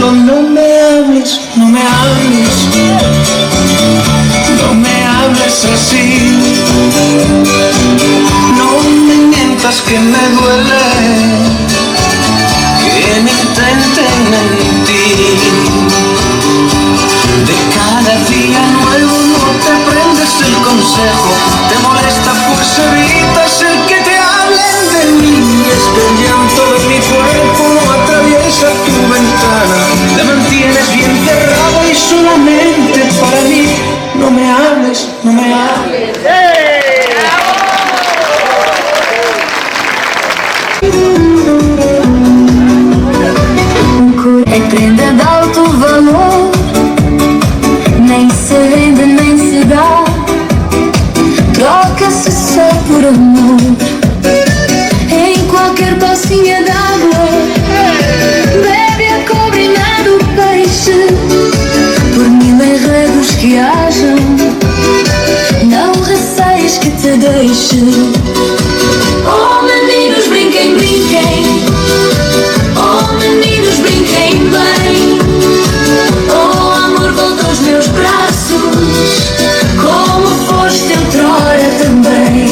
solo no me hables, no me hables, no me hables así. No me mientas que me duele, que me intenten mentir. De cada día nuevo no te aprendes el consejo, te molesta pues evitas el que te hablen de mí. Es que el llanto de mi cuerpo no atraviesa tu ventana, te mantienes bien cerrado y solamente para mí. No me hables, no me hables. É prenda de alto valor, nem se vende nem se dá, troca-se só por amor. Em qualquer pocinha d'água, bebe a cobra e nada o peixe. Por mil enredos que hajam, não receies que te deixe. Oh meninos, brinquem, brinquem. Oh meninos, brinquem bem. Oh amor, volta aos meus braços, como foste outrora também.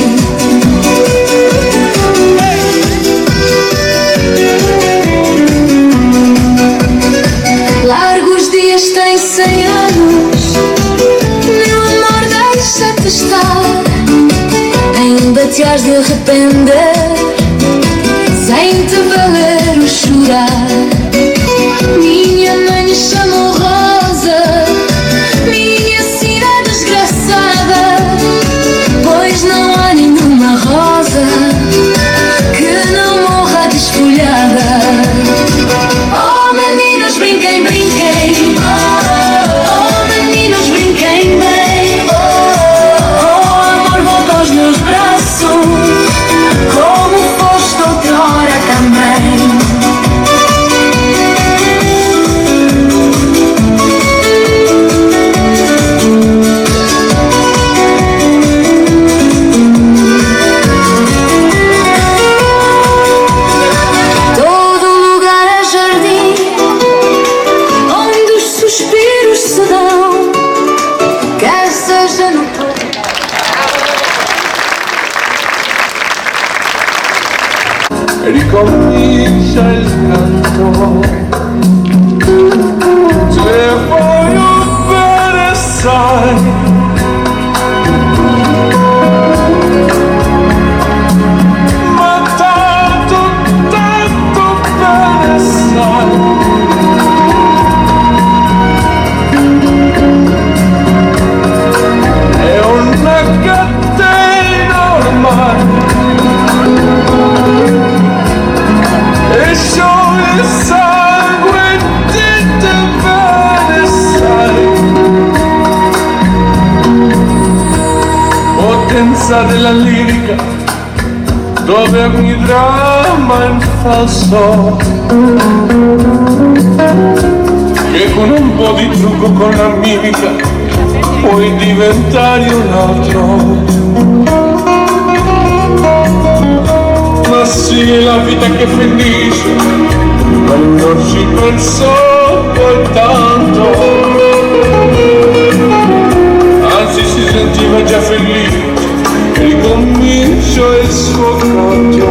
Largos dias têm 100 anos, meu amor, deixa-te estar. Ainda te has de arrepender, sem te valer o chorar. Minha mãe me chamou Rosa, minha sina desgraçada, pois não há nenhuma rosa que não morra desfolhada. Oh meninos, brinquem, brinquem. Oh meninos, brinquem bem. Oh amor, volta aos meus braços, como foste outrora também. Todo lugar é jardim, onde os suspiros se dão, quer seja no topo. Ricomincia il canto, te voglio bene sai, ma tanto, tanto bene sai. È una catena ormai, e scioglie il sangue di te bene sai. Potenza della lirica, dove ogni dramma è un falso, che con un po' di trucco, con la mimica, puoi diventare un altro. Ma sì, è la vita che finisce, ma non ci penso poi tanto. Anzi si sentiva già felice, ricomincio il suo canto.